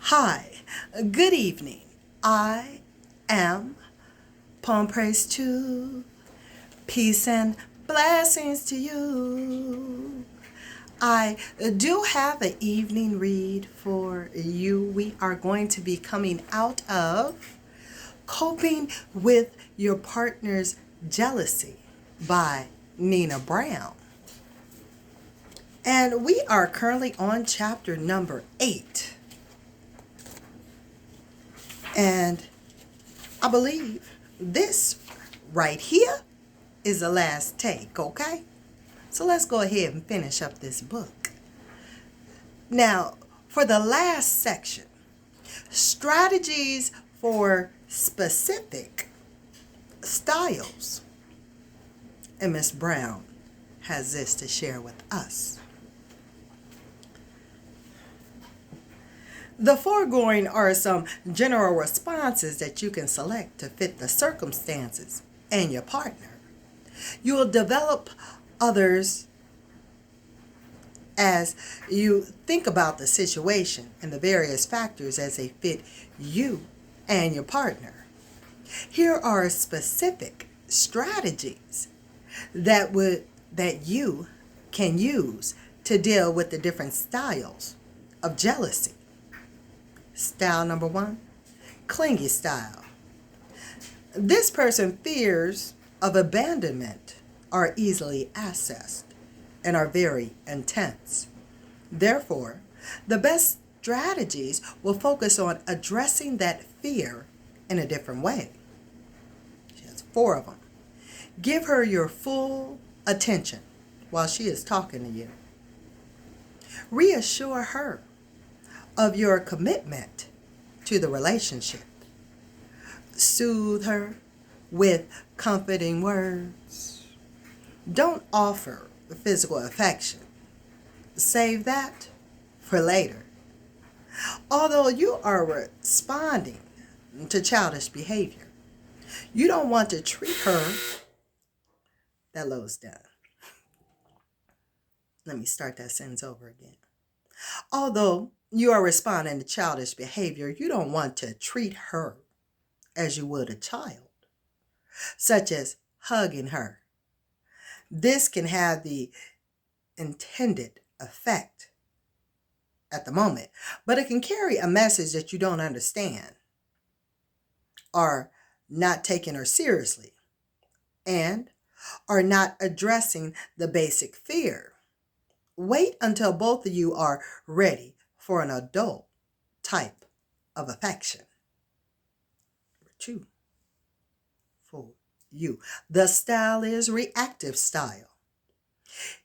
Hi, good evening. I am Palm Praise to peace and blessings to you. I do have an evening read for you. We are going to be coming out of Coping with Your Partner's Jealousy by Nina Brown. And we are currently on chapter number 8. And I believe this right here is the last take, okay? So let's go ahead and finish up this book. Now, for the last section, strategies for specific styles. And Miss Brown has this to share with us. The foregoing are some general responses that you can select to fit the circumstances and your partner. You will develop others as you think about the situation and the various factors as they fit you and your partner. Here are specific strategies that you can use to deal with the different styles of jealousy. Style number 1, clingy style. This person fears of abandonment, are easily accessed, and are very intense. Therefore, the best strategies will focus on addressing that fear in a different way. She has 4 of them. Give her your full attention while she is talking to you. Reassure her of your commitment to the relationship. Soothe her with comforting words. Don't offer physical affection. Save that for later. Although you are responding to childish behavior, you don't want to treat her. That low's down. Let me start that sentence over again. Although you are responding to childish behavior, you don't want to treat her as you would a child, such as hugging her. This can have the intended effect at the moment, but it can carry a message that you don't understand, or not taking her seriously, and are not addressing the basic fear. Wait until both of you are ready for an adult type of affection. Number 2, for you. The style is reactive style.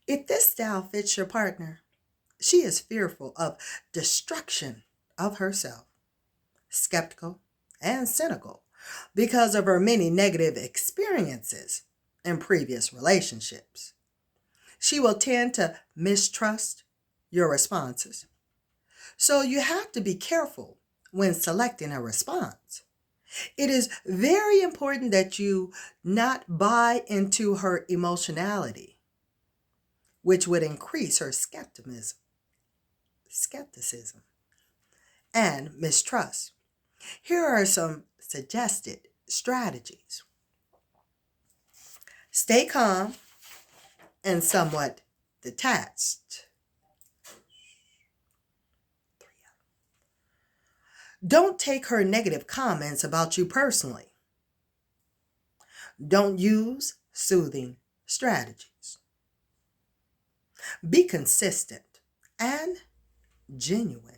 If this style fits your partner, she is fearful of destruction of herself, skeptical and cynical because of her many negative experiences in previous relationships. She will tend to mistrust your responses. So you have to be careful when selecting a response. It is very important that you not buy into her emotionality, which would increase her skepticism and mistrust. Here are some suggested strategies. Stay calm and somewhat detached. Don't take her negative comments about you personally. Don't use soothing strategies. Be consistent and genuine.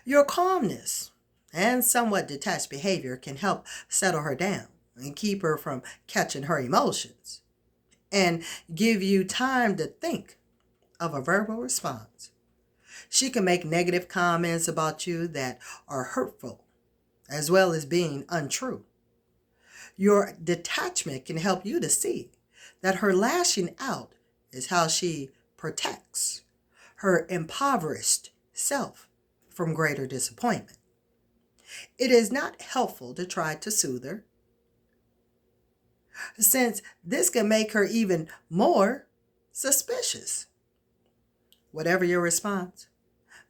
Your calmness and somewhat detached behavior can help settle her down and keep her from catching her emotions, and give you time to think of a verbal response. She can make negative comments about you that are hurtful, as well as being untrue. Your detachment can help you to see that her lashing out is how she protects her impoverished self from greater disappointment. It is not helpful to try to soothe her, since this can make her even more suspicious. Whatever your response,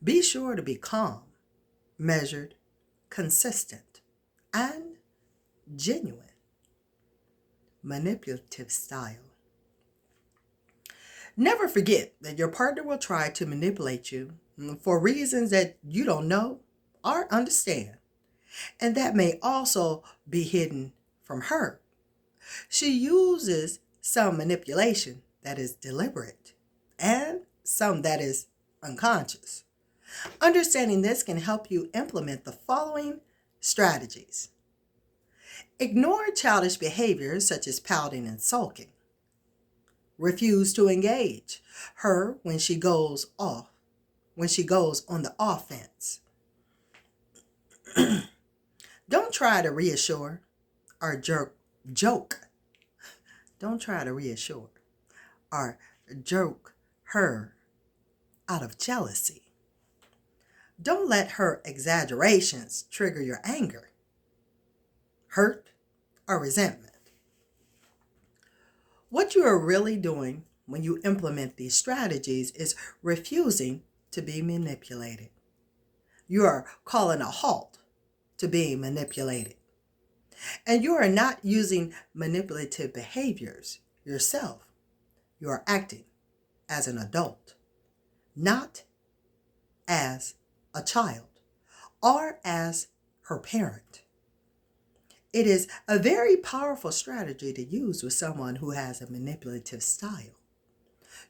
be sure to be calm, measured, consistent, and genuine. Manipulative style. Never forget that your partner will try to manipulate you for reasons that you don't know or understand, and that may also be hidden from her. She uses some manipulation that is deliberate and some that is unconscious. Understanding this can help you implement the following strategies. Ignore childish behaviors such as pouting and sulking. Refuse to engage her when she goes on the offense. Don't try to reassure or joke. Don't try to reassure or joke her out of jealousy. Don't let her exaggerations trigger your anger, hurt, or resentment. What you are really doing when you implement these strategies is refusing to be manipulated. You are calling a halt to being manipulated. And you are not using manipulative behaviors yourself. You are acting as an adult, not as a child or as her parent. It is a very powerful strategy to use with someone who has a manipulative style.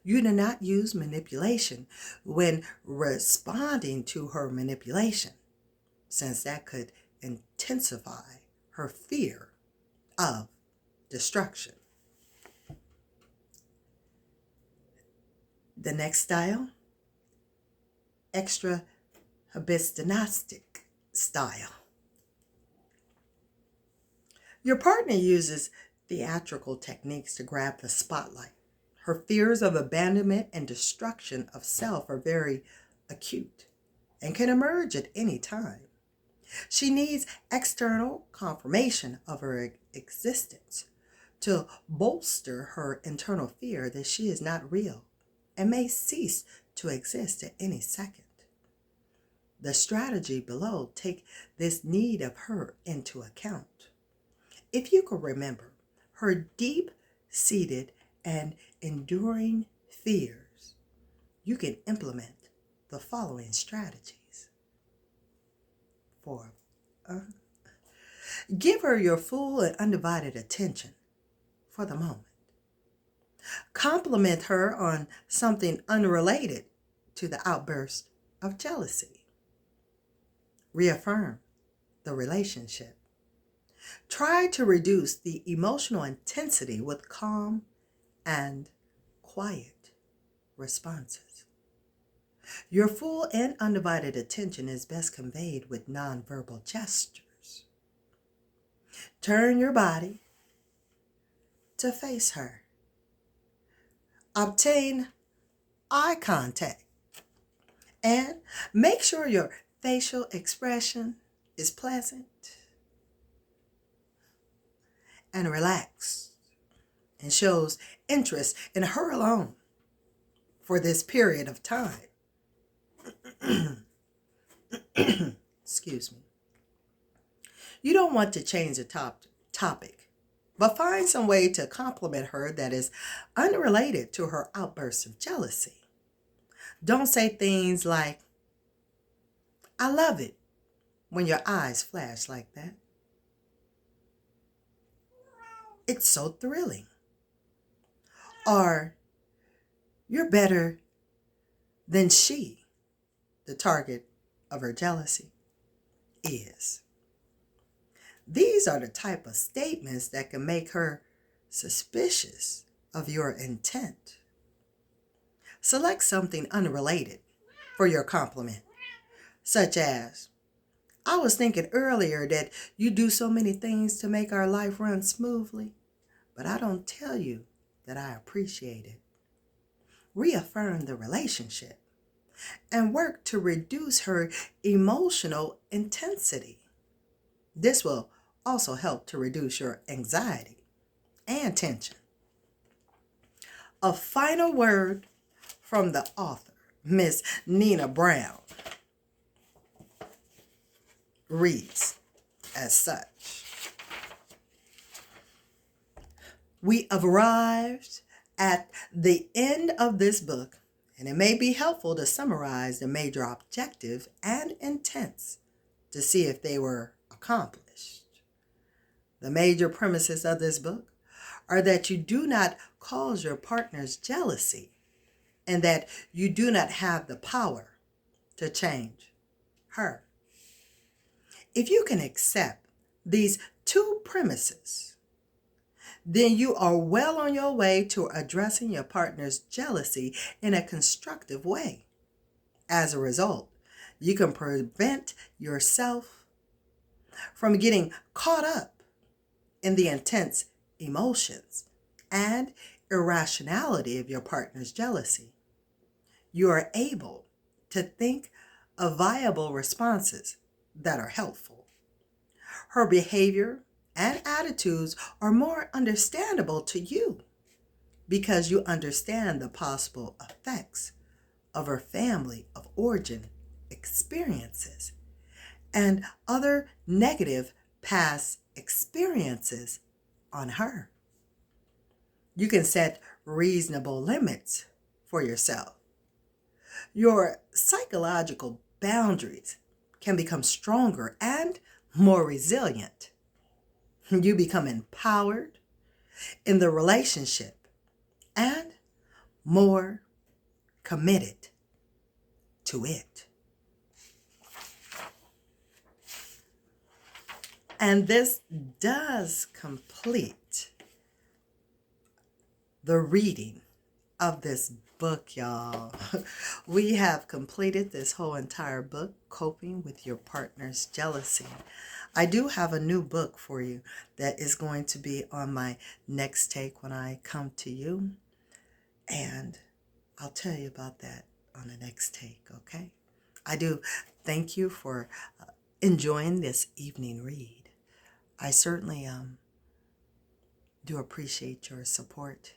You do not use manipulation when responding to her manipulation, since that could intensify her fear of destruction. The next style, extra hibistonastic style. Your partner uses theatrical techniques to grab the spotlight. Her fears of abandonment and destruction of self are very acute and can emerge at any time. She needs external confirmation of her existence to bolster her internal fear that she is not real and may cease to exist at any second. The strategy below take this need of her into account. If you could remember her deep-seated and enduring fears, you can implement the following strategies. 4. Give her your full and undivided attention for the moment. Compliment her on something unrelated to the outburst of jealousy. Reaffirm the relationship. Try to reduce the emotional intensity with calm and quiet responses. Your full and undivided attention is best conveyed with nonverbal gestures. Turn your body to face her. Obtain eye contact and make sure your facial expression is pleasant and relaxed and shows interest in her alone for this period of time. Excuse me. You don't want to change the topic, but find some way to compliment her that is unrelated to her outbursts of jealousy. Don't say things like, "I love it when your eyes flash like that. It's so thrilling." Or, "You're better than she," the target of her jealousy, is. These are the type of statements that can make her suspicious of your intent. Select something unrelated for your compliment, such as, "I was thinking earlier that you do so many things to make our life run smoothly, but I don't tell you that I appreciate it." Reaffirm the relationship and work to reduce her emotional intensity. This will also help to reduce your anxiety and tension. A final word from the author. Miss Nina Brown reads as such. We have arrived at the end of this book, and it may be helpful to summarize the major objective and intents to see if they were accomplished. The major premises of this book are that you do not cause your partner's jealousy and that you do not have the power to change her. If you can accept these two premises, then you are well on your way to addressing your partner's jealousy in a constructive way. As a result, you can prevent yourself from getting caught up in the intense emotions and irrationality of your partner's jealousy. You are able to think of viable responses that are helpful. Her behavior and attitudes are more understandable to you because you understand the possible effects of her family of origin experiences and other negative past experiences on her. You can set reasonable limits for yourself. Your psychological boundaries can become stronger and more resilient. You become empowered in the relationship and more committed to it. And this does complete the reading of this book, y'all. We have completed this whole entire book, Coping with Your Partner's Jealousy. I do have a new book for you that is going to be on my next take when I come to you. And I'll tell you about that on the next take, okay? I do thank you for enjoying this evening read. I certainly do appreciate your support.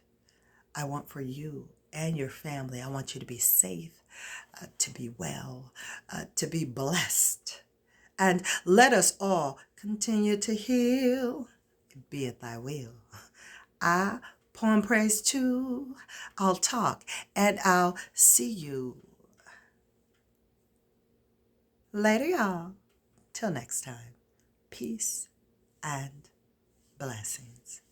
I want for you and your family, I want you to be safe, to be well, to be blessed. And let us all continue to heal, be it thy will. I, Poem Praise 2, I'll talk and I'll see you later, y'all. Till next time, peace and blessings.